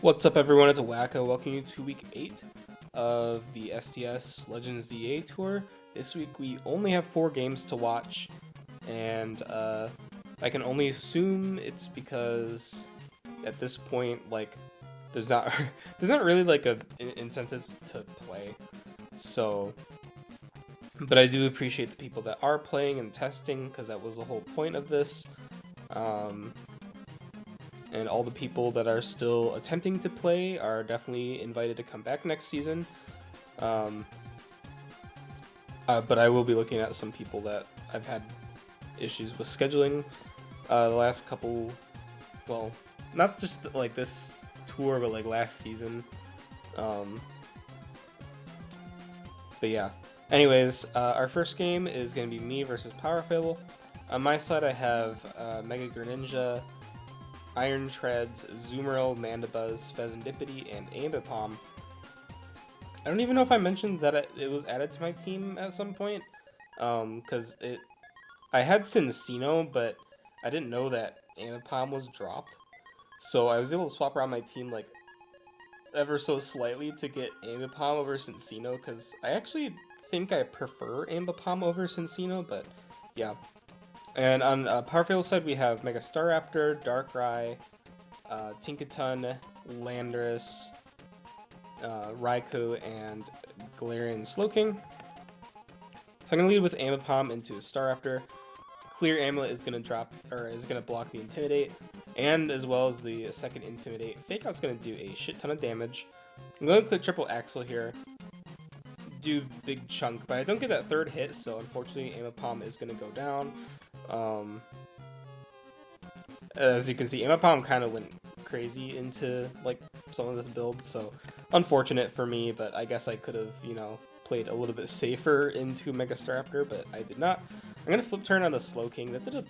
What's up, everyone? It's Wacko. Welcome you to week 8 of the SDS Legends DA Tour. This week we only have 4 games to watch, and I can only assume it's because at this point, like, there's not there's not really like an incentive to play. So, but I do appreciate the people that are playing and testing because that was the whole point of this. And all the people that are still attempting to play are definitely invited to come back next season. But I will be looking at some people that I've had issues with scheduling the last couple, well, not just like this tour, but like last season. But yeah. Anyways, our first game is going to be me versus Power Fable. On my side, I have Mega Greninja, Iron Treads, Zoomerl, Mandibuzz, Fezandipity, and Ambipom. I don't even know if I mentioned that it was added to my team at some point, because I had Cincino, but I didn't know that Ambipom was dropped, so I was able to swap around my team like ever so slightly to get Ambipom over Cincino, because I actually think I prefer Ambipom over Cincino, but yeah. And on Power Fable side, we have Mega Staraptor, Darkrai, Tinkaton, Landorus, Raikou, and Galarian Slowking. So I'm gonna lead with Ambipom into Staraptor. Clear Amulet is gonna block the Intimidate, and as well as the second Intimidate. Fake Out's gonna do a shit ton of damage. I'm gonna click Triple Axle here, do big chunk, but I don't get that third hit, so unfortunately Ambipom is gonna go down. As you can see, Ambipom kind of went crazy into like some of this build, so unfortunate for me, but I guess I could have, played a little bit safer into Mega Staraptor, but I did not. I'm gonna flip turn on the Slowking. That did a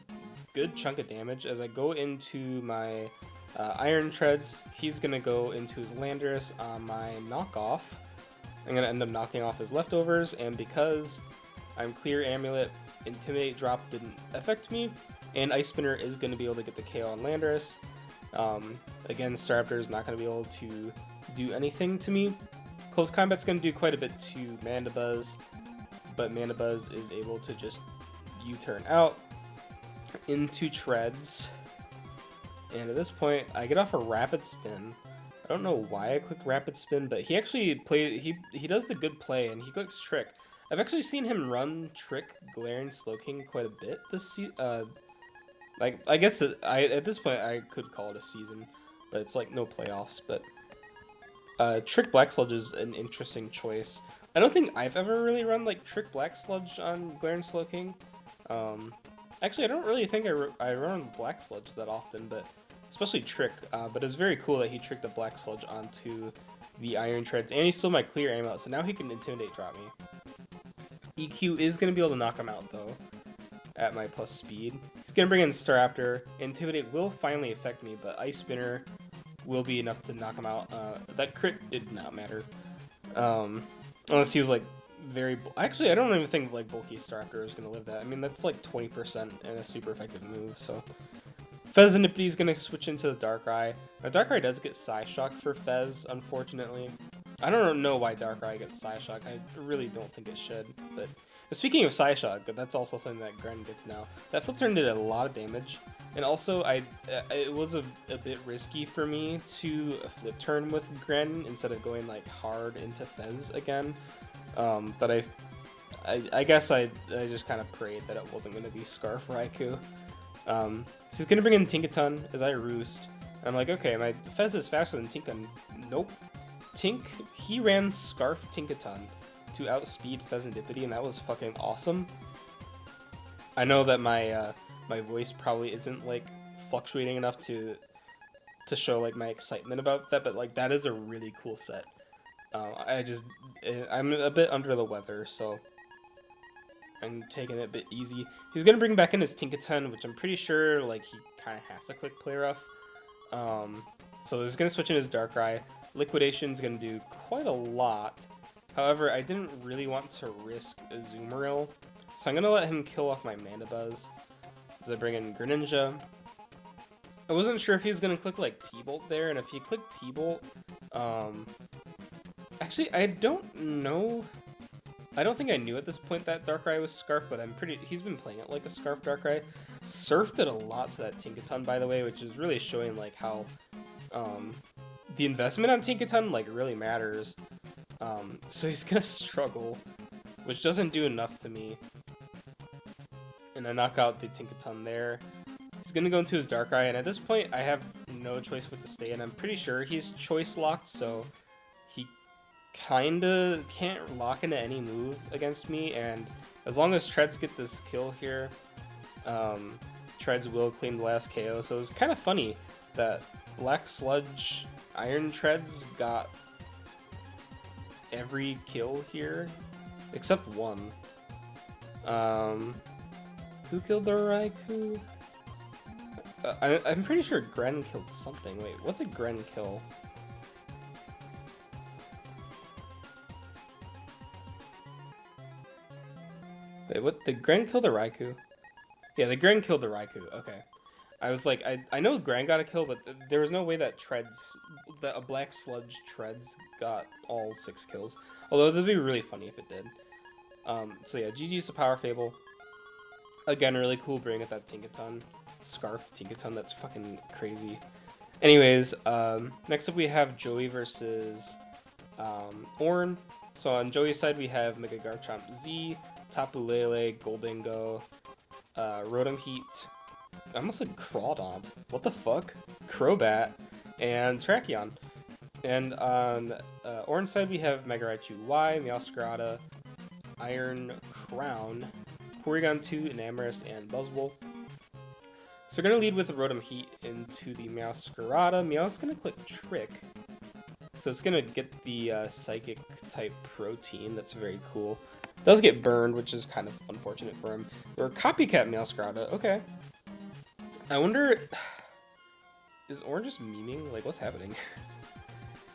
good chunk of damage. As I go into my Iron Treads, he's gonna go into his Landorus on my knockoff. I'm gonna end up knocking off his leftovers, and because I'm Clear Amulet, Intimidate drop didn't affect me, and Ice Spinner is going to be able to get the KO on Landorus. Again, Staraptor is not going to be able to do anything to me. Close Combat's going to do quite a bit to Mandibuzz, but Mandibuzz is able to just U-turn out into Treads. And at this point, I get off a Rapid Spin. I don't know why I clicked Rapid Spin, but he actually he does the good play, and he clicks Trick. I've actually seen him run Trick Galarian Slowking quite a bit this season. Like, I guess at this point I could call it a season, but it's like no playoffs. But Trick Black Sludge is an interesting choice. I don't think I've ever really run like Trick Black Sludge on Galarian Slowking. Actually, I don't really think I run Black Sludge that often, but especially Trick. But it's very cool that he tricked the Black Sludge onto the Iron Treads, and he stole my Clear Amulet, so now he can Intimidate drop me. EQ is going to be able to knock him out, though, at my plus speed. He's going to bring in Staraptor. Intimidate will finally affect me, but Ice Spinner will be enough to knock him out. That crit did not matter. Unless he was, like, very... Actually, I don't even think, like, bulky Staraptor is going to live that. I mean, that's, like, 20% and a super effective move, so... Fezandipity is going to switch into the Darkrai. Now, Darkrai does get Psyshock for Fez, unfortunately. I don't know why Darkrai gets Psyshock. I really don't think it should. But speaking of Psyshock, that's also something that Gren gets now. That flip turn did a lot of damage, and also it was a bit risky for me to flip turn with Gren instead of going like hard into Fez again. But I guess I just kind of prayed that it wasn't going to be Scarf Raikou. So he's going to bring in Tinkaton as I roost. I'm like, okay, my Fez is faster than Tinkaton. Nope. He ran Scarf Tinkaton to outspeed Fezandipity, and that was fucking awesome. I know that my my voice probably isn't like fluctuating enough to show like my excitement about that, but like that is a really cool set. I'm a bit under the weather, so I'm taking it a bit easy. He's gonna bring back in his Tinkaton, which I'm pretty sure like he kind of has to click Play Rough. So he's gonna switch in his Darkrai. Liquidation's gonna do quite a lot. However, I didn't really want to risk a Zoomerl, so I'm gonna let him kill off my Mandibuzz as I bring in Greninja. I wasn't sure if he was gonna click like T-Bolt there, and if he clicked T-Bolt, actually I don't know. I don't think I knew at this point that Darkrai was Scarf, but he's been playing it like a Scarf Darkrai. Surf did a lot to that Tinkaton, by the way, which is really showing like how the investment on Tinkaton like really matters. So he's gonna struggle, which doesn't do enough to me. And I knock out the Tinkaton there. He's gonna go into his Darkrai, and at this point I have no choice but to stay, and I'm pretty sure he's choice locked, so he kinda can't lock into any move against me, and as long as Treads get this kill here, Treads will claim the last KO. So it's kind of funny that Black Sludge Iron Treads got every kill here except one. Who killed the Raikou? I'm pretty sure Gren killed something. Wait, what did Gren kill? Wait, what? Did Gren kill the Raikou? Yeah, the Gren killed the Raikou. Okay. I was like, I know Gren got a kill, but there was no way that a Black Sludge Treads got all 6 kills. Although that'd be really funny if it did. So yeah, GG's to Power Fable. Again, really cool bringing at that Tinkaton. Scarf Tinkaton, that's fucking crazy. Anyways, next up we have Joey versus Ornn. So on Joey's side we have Mega Garchomp Z, Tapu Lele, Goldingo, Rotom Heat, I almost said Crawdont, what the fuck? Crobat, and Tracheon. And on Ornn's side we have Mega Raichu Y, Meowscarada, Iron Crown, Porygon 2, Enamorus, and Buzzwole. So we're going to lead with Rotom Heat into the Meowscarada. Meow's going to click Trick. So it's going to get the Psychic type Protein. That's very cool. It does get burned, which is kind of unfortunate for him. Or Copycat Meowscarada. Okay. I wonder... Is Ornn just memeing? Like, what's happening?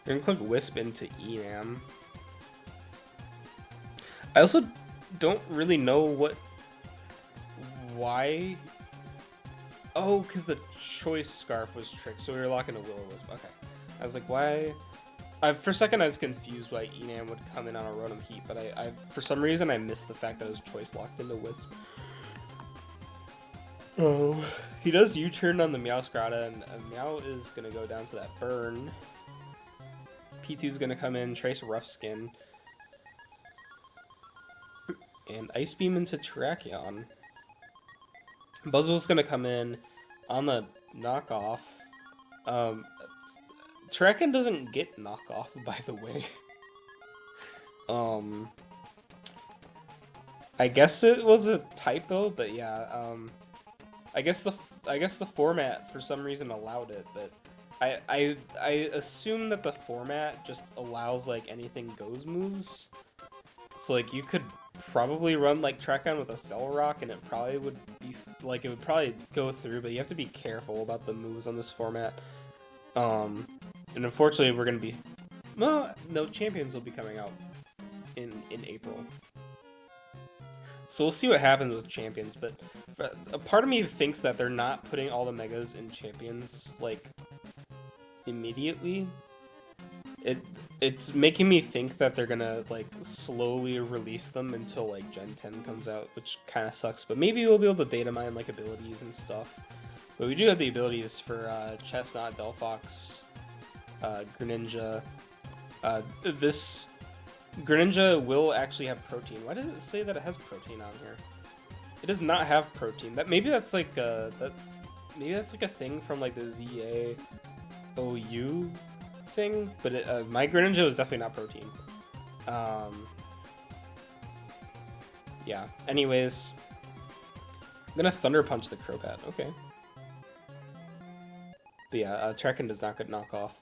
We're going to click Wisp into Enam. I also don't really know why... Oh, because the Choice Scarf was Trick, so we were locking a Will-O-Wisp. Okay. I was like, why? For a second, I was confused why Enam would come in on a Rotom Heat, but for some reason, I missed the fact that it was Choice locked into Wisp. Oh. He does U-turn on the Meowscarada, and Meow is going to go down to that burn. P2's going to come in, Trace Rough Skin, and Ice Beam into Tracheon. Buzzwole's gonna come in on the knockoff. Tracheon doesn't get knockoff, by the way. I guess it was a typo, but yeah. I guess the format for some reason allowed it, but I assume that the format just allows like anything goes moves. So like you could probably run like Tracheon with a Stellar Rock, and it probably would be like it would probably go through, but you have to be careful about the moves on this format. And unfortunately, we're gonna be no Champions will be coming out in April, so we'll see what happens with Champions. But a part of me thinks that they're not putting all the Megas in Champions like immediately. It's making me think that they're gonna like slowly release them until like Gen 10 comes out, which kind of sucks. But maybe we'll be able to data mine like abilities and stuff. But we do have the abilities for Chestnut, Delphox, Greninja. This Greninja will actually have protein. Why does it say that it has protein on here? It does not have protein. Maybe that's like a thing from like the ZA OU thing, but my Greninja was definitely not protein. Yeah. Anyways, I'm gonna Thunder Punch the Crobat. Okay. But yeah, Tracheon does not get knockoff,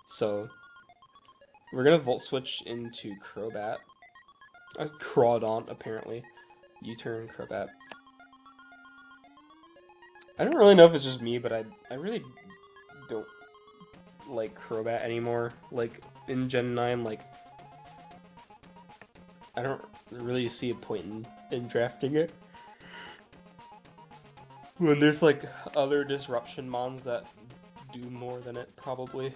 so we're gonna Volt Switch into Crobat. Crawdont apparently. U-turn Crobat. I don't really know if it's just me, but I really don't like Crobat anymore. Like in Gen 9, like I don't really see a point in drafting it. When there's like other disruption mons that do more than it, probably.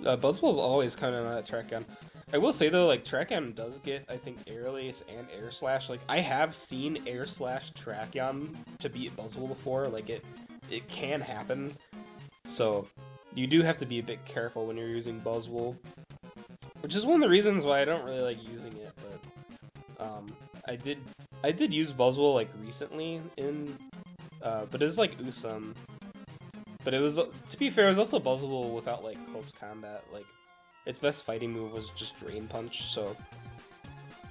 Buzzwell's always kind of on that track gun. I will say though, like Trackyan does get, I think, Air Lace and Air Slash. Like I have seen Air Slash Trackyan to beat Buzzwell before. Like it can happen. So you do have to be a bit careful when you're using Buzzwell, which is one of the reasons why I don't really like using it. But I did use Buzzwell like recently in, but it was like Usum. But it was, to be fair, it was also Buzzwell without like close combat. Like its best fighting move was just Drain Punch. So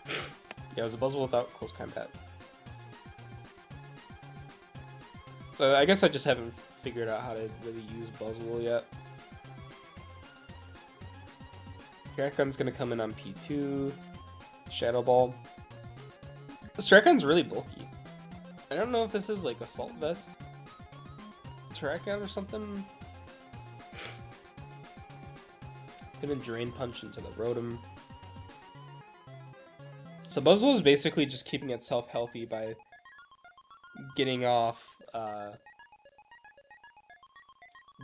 yeah, it was a Buzzwell without close combat. So I guess I just haven't figured out how to really use Buzzwell yet. Track Gun's gonna come in on P2. Shadow Ball. This Track Gun's really bulky. I don't know if this is like Assault Vest Track Gun or something. Gonna Drain Punch into the Rotom. So Buzzwell is basically just keeping itself healthy by getting off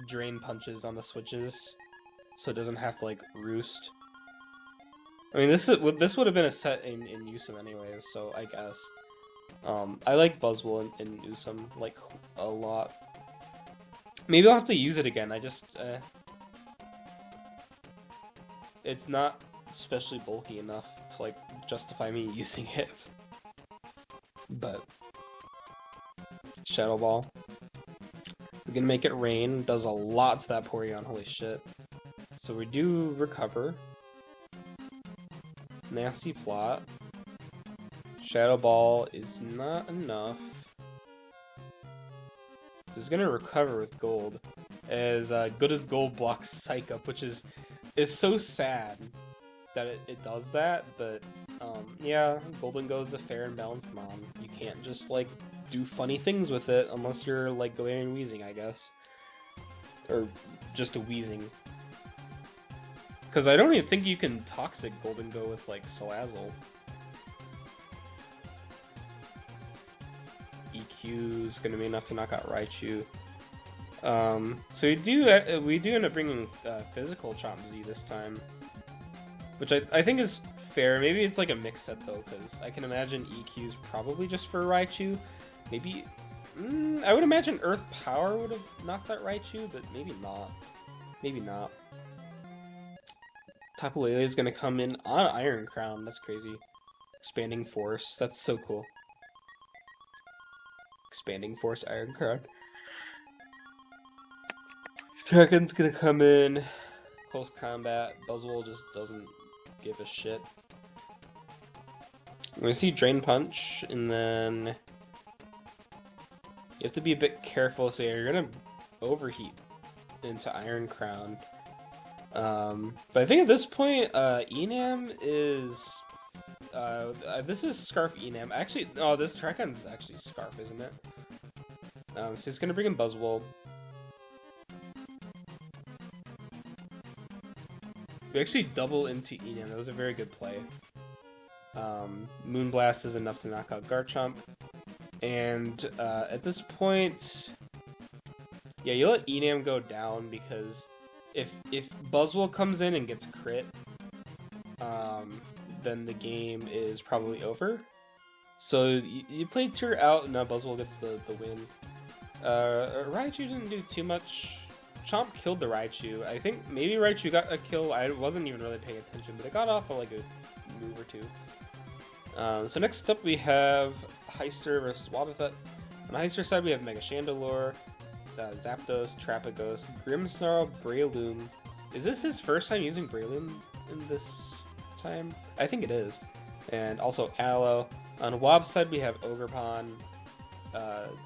Drain Punches on the switches, so it doesn't have to like roost. I mean, this would have been a set in Usum anyways, so I guess. I like Buzzwell in Usum like a lot. Maybe I'll have to use it again. I just it's not especially bulky enough to like justify me using it. But Shadow Ball. We're gonna make it rain. Does a lot to that Porygon, holy shit. So we do recover. Nasty plot. Shadow Ball is not enough. So he's gonna recover with gold. As good as gold blocks Psych Up, which is so sad that it does that, but yeah, Golden Go is a fair and balanced mon. You can't just like do funny things with it unless you're like Galarian Weezing, I guess. Or just a Weezing. Because I don't even think you can Toxic Golden Go with like Salazzle. EQ is gonna be enough to knock out Raichu. So we do end up bringing Physical Chomp Z this time, which I think is fair. Maybe it's like a mix set though, because I can imagine EQ's probably just for Raichu. Maybe I would imagine Earth Power would have knocked out Raichu, but maybe not. Maybe not. Tapu Lele is gonna come in on Iron Crown. That's crazy. Expanding Force. That's so cool. Expanding Force Iron Crown. Dragon's gonna come in. Close combat. Buzzwell just doesn't give a shit. We're gonna see Drain Punch, and then you have to be a bit careful. So you're gonna overheat into Iron Crown. But I think at this point, Enam is this is Scarf Enam. Actually, no, this Trakon's actually Scarf, isn't it? So he's gonna bring in Buzzwell. We actually double into Enam. That was a very good play. Moonblast is enough to knock out Garchomp. And at this point, yeah, you let Enam go down because if Buzzwell comes in and gets crit, then the game is probably over. So you play Tour out, and now Buzzwell gets the win. Raichu didn't do too much. Chomp killed the Raichu. I think maybe Raichu got a kill. I wasn't even really paying attention, but it got off of like a move or two. So next up we have Heister versus Wobbuffet. On the Heister side we have Mega Chandelure, Zapdos, Trapagos, Grimmsnarl, Breloom. Is this his first time using Breloom in this time? I think it is. And also Aloe. On Wob's side we have Ogerpon,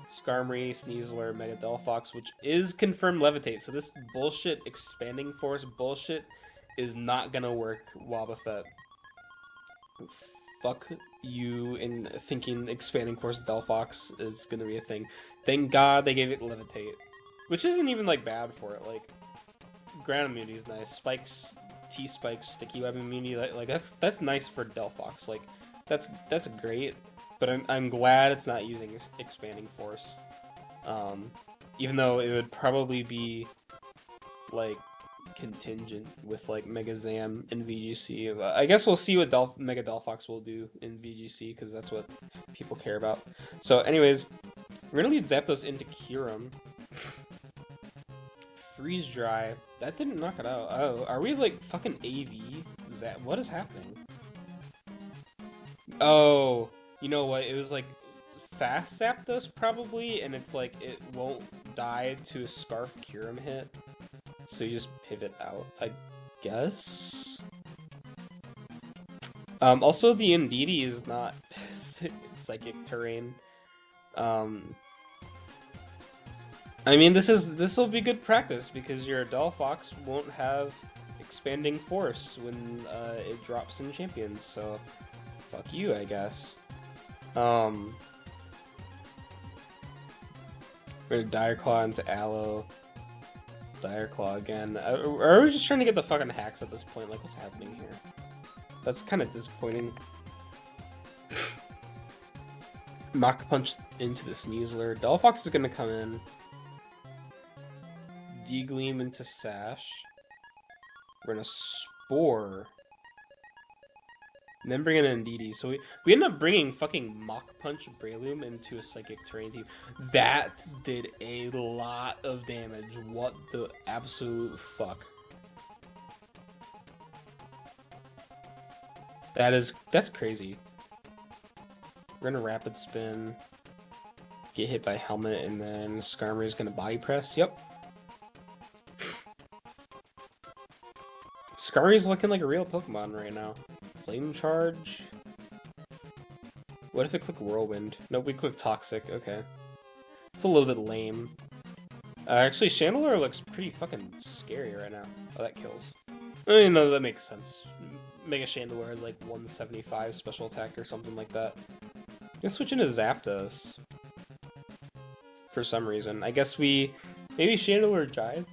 Skarmory, Sneasler, Mega Delphox, which is confirmed Levitate. So this bullshit Expanding Force bullshit is not gonna work, Wobbuffet. Fuck you in thinking Expanding Force Delphox is gonna be a thing. Thank God they gave it Levitate, which isn't even like bad for it. Like ground immunity is nice. Spikes, T-Spikes, Sticky Web immunity, like that's nice for Delphox. Like that's great. But I'm glad it's not using Expanding Force. Even though it would probably be like contingent with like Mega Zam and VGC. I guess we'll see what Mega Delphox will do in VGC because that's what people care about. So anyways, we're gonna lead Zapdos into Kyurem. Freeze Dry. That didn't knock it out. Oh, are we like fucking AV? What is happening? Oh, you know what? It was like fast Zapdos probably, and it's like it won't die to a Scarf Kyurem hit. So you just pivot out, I guess. Also, the Indeedee is not psychic terrain. I mean, this will be good practice because your Delphox won't have Expanding Force when it drops in Champions. So, fuck you, I guess. We're gonna Dire Claw into Aloe. Dire Claw again. Are we just trying to get the fucking hacks at this point? Like, what's happening here? That's kind of disappointing. Mach Punch into the Sneasler. Delphox is gonna come in. D-Gleam into Sash. We're gonna Spore. And then bring in Indeedee. So we end up bringing fucking Mach Punch Breloom into a Psychic Terrain team. That did a lot of damage. What the absolute fuck? That's crazy. We're gonna Rapid Spin. Get hit by Helmet, and then Skarmory is gonna Body Press. Yep. Skarmory's looking like a real Pokemon right now. Flame Charge. What if it clicked Whirlwind? Nope, we clicked Toxic. Okay. It's a little bit lame. Actually, Chandelure looks pretty fucking scary right now. Oh, that kills. I mean, no, that makes sense. Mega Chandelure has like 175 special attack or something like that. I'm gonna switch into Zapdos. For some reason. I guess maybe Chandelure Jive?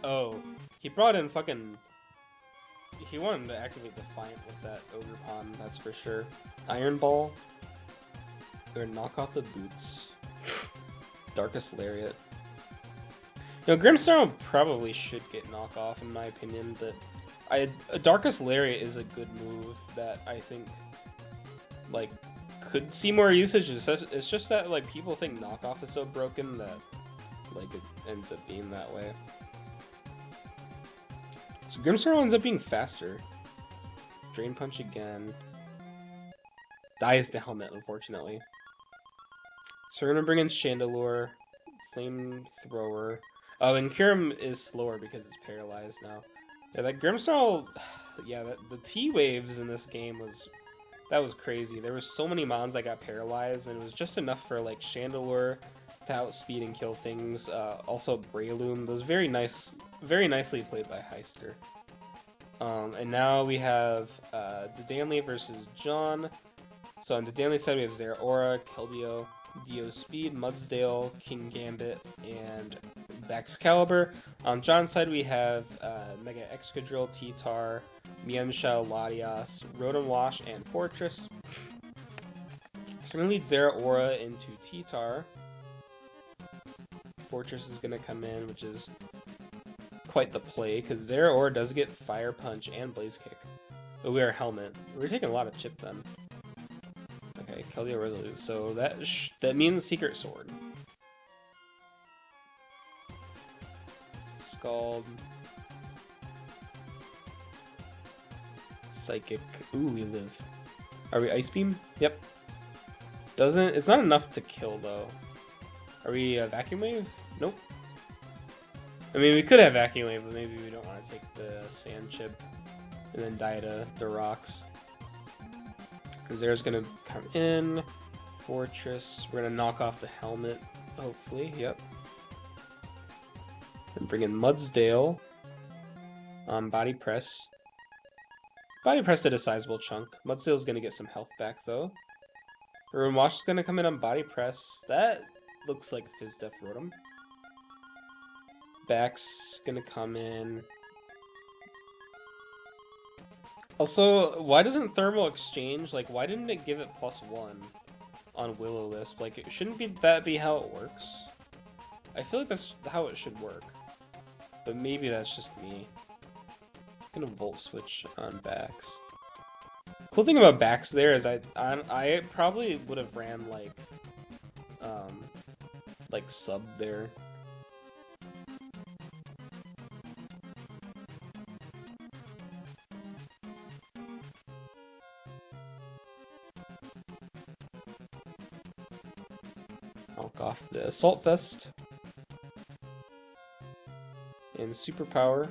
Oh, he brought in fucking... He wanted to activate Defiant with that Ogerpon, that's for sure. Iron Ball. Or knock off the boots. Darkest Lariat. You know, Grimmsnarl probably should get knock off in my opinion, but Darkest Lariat is a good move that I think like could see more usage. It's just that like people think knockoff is so broken that like it ends up being that way. So Grimmsnarl ends up being faster. Drain Punch again. Dies to Helmet, unfortunately. So we're gonna bring in Chandelure, Flamethrower. Oh, and Kyurem is slower because it's paralyzed now. Yeah, that Grimmsnarl, yeah, the T-Waves in this game was crazy. There was so many mons that got paralyzed, and it was just enough for like Chandelure to outspeed and kill things. Also Breloom, those very nicely played by Heister. And now we have Dedanley versus John. So on Dedanley's side we have Zeraora, Keldeo, Dio Speed, Mudsdale, King Gambit, and Baxcalibur. On John's side we have Mega Excadrill, T-Tar, Mienshao, Latias, Rotom Wash, and Fortress. So we're going to lead Zeraora into T-Tar. Fortress is going to come in, which is quite the play, because Zeraora does get Fire Punch and Blaze Kick. But we are Helmet. We're taking a lot of chip then. Okay, Keldeo Resolute. So that means Secret Sword. Scald. Psychic. Ooh, we live. Are we Ice Beam? Yep. It's not enough to kill though. Are we Vacuum Wave? Nope. I mean, we could have Vacuum Wave, but maybe we don't want to take the Sand Chip and then die to the rocks. Zera's gonna come in. Fortress. We're gonna knock off the Helmet, hopefully. Yep. And bring in Mudsdale. Body Press. Body Press did a sizable chunk. Mudsdale's gonna get some health back though. Rotom Wash is gonna come in on Body Press. That looks like Fizz Def Rotom. Back's gonna come in. Also, why doesn't Thermal Exchange, like, why didn't it give it +1 on Will-O-Wisp? Like, it shouldn't be that be how it works? I feel like that's how it should work. But maybe that's just me. I'm gonna Volt Switch on Bax. Cool thing about Bax there is I probably would have ran, like sub there. Knock off the Assault Vest. And Superpower.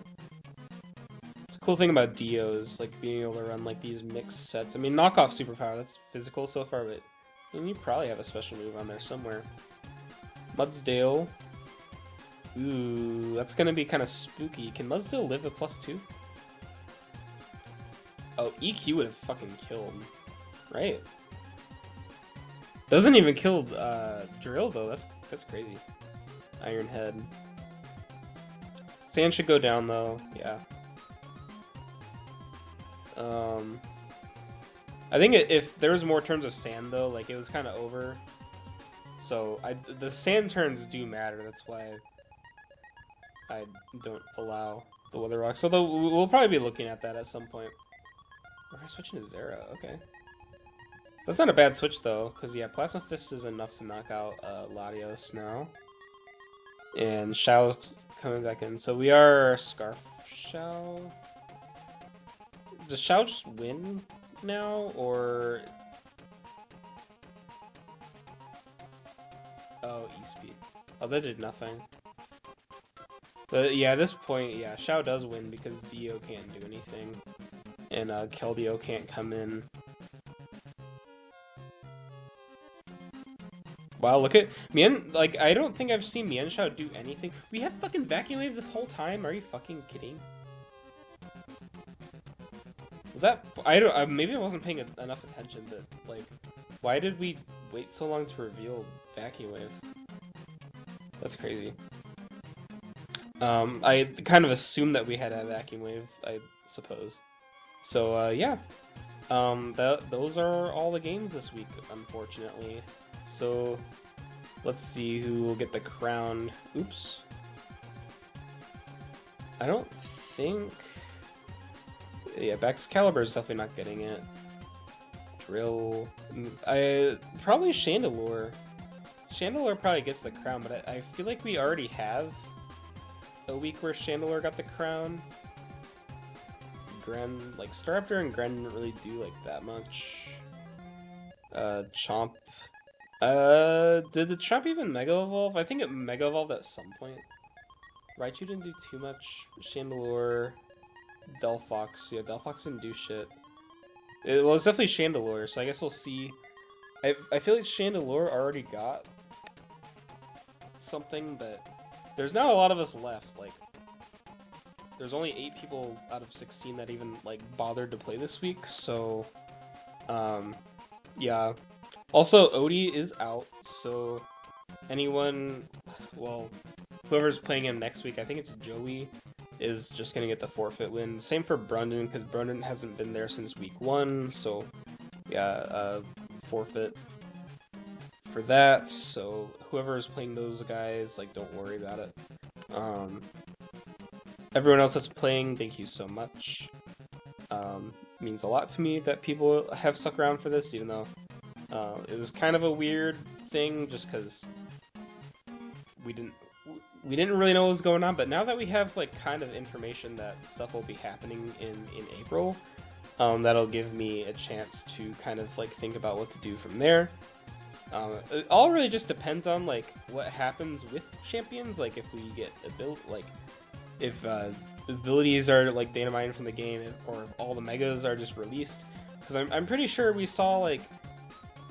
It's a cool thing about Dios, like being able to run like these mixed sets. I mean, knock off Superpower, that's physical so far, but I mean, you probably have a special move on there somewhere. Mudsdale. Ooh, that's gonna be kind of spooky. Can Mudsdale live a +2? Oh, EQ would have fucking killed, right? Doesn't even kill Drill though. That's crazy. Iron Head. Sand should go down though. Yeah. I think if there was more turns of sand though, like it was kind of over. So the sand turns do matter. That's why I don't allow the Weather Rocks. Although we'll probably be looking at that at some point. We're switching to Zera. Okay. That's not a bad switch though, because yeah, Plasma Fist is enough to knock out Latios now. And Shao's coming back in. So we are Scarf Shao. Does Shao just win now, or... Oh, E-Speed. Oh, that did nothing. But yeah, at this point, yeah, Shao does win because Dio can't do anything. And Keldeo can't come in. Wow, look at Mian. Like, I don't think I've seen Mienshao do anything. We have fucking Vacuum Wave this whole time. Are you fucking kidding? Was that? I don't. Maybe I wasn't paying enough attention. But like, why did we wait so long to reveal Vacuum Wave? That's crazy. I kind of assumed that we had a Vacuum Wave, I suppose. So yeah. Those are all the games this week, unfortunately. So, let's see who will get the crown. Oops. I don't think... Yeah, Excalibur is definitely not getting it. Drill... Probably Chandelure. Chandelure probably gets the crown, but I feel like we already have a week where Chandelure got the crown. Gren... Like, Staraptor and Gren didn't really do, like, that much. Chomp... did the Chomp even Mega Evolve? I think it Mega Evolved at some point. Raichu didn't do too much. Chandelure, Delphox. Yeah, Delphox didn't do shit. Well, it's definitely Chandelure, so I guess we'll see. I feel like Chandelure already got something, but there's not a lot of us left. Like, there's only 8 people out of 16 that even, like, bothered to play this week, so, yeah. Also, Odie is out, so anyone, well, whoever's playing him next week, I think it's Joey, is just going to get the forfeit win. Same for Brundon, because Brundon hasn't been there since week 1, so yeah, forfeit for that. So whoever is playing those guys, like, don't worry about it. Everyone else that's playing, thank you so much. Means a lot to me that people have stuck around for this, even though it was kind of a weird thing, just because we didn't really know what was going on. But now that we have like kind of information that stuff will be happening in April, that'll give me a chance to kind of like think about what to do from there. It all really just depends on like what happens with champions. Like if we get if abilities are like data mined from the game, or if all the megas are just released. Because I'm pretty sure we saw like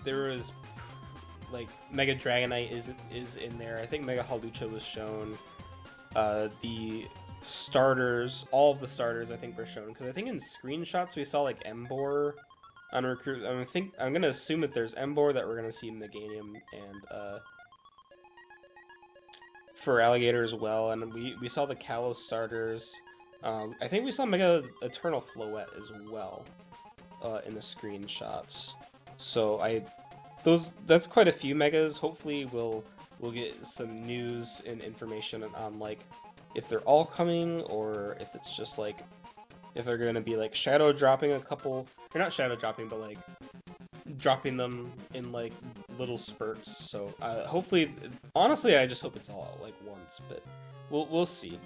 there was like Mega Dragonite is in there. I think Mega Halucha was shown. The starters, all of the starters, I think were shown. Because I think in screenshots we saw like Embor on recruit. I'm gonna assume that there's Embor that we're gonna see in Meganium and for Alligator as well. And we saw the Kalos starters. I think we saw Mega Eternal Floette as well in the screenshots. So that's quite a few megas. Hopefully we'll get some news and information on like if they're all coming or if it's just like if they're gonna be like shadow dropping a couple, or not shadow dropping, but like dropping them in like little spurts. So hopefully, honestly, I just hope it's all out like once, but we'll see.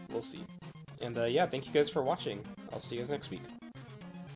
And yeah, thank you guys for watching. I'll see you guys next week.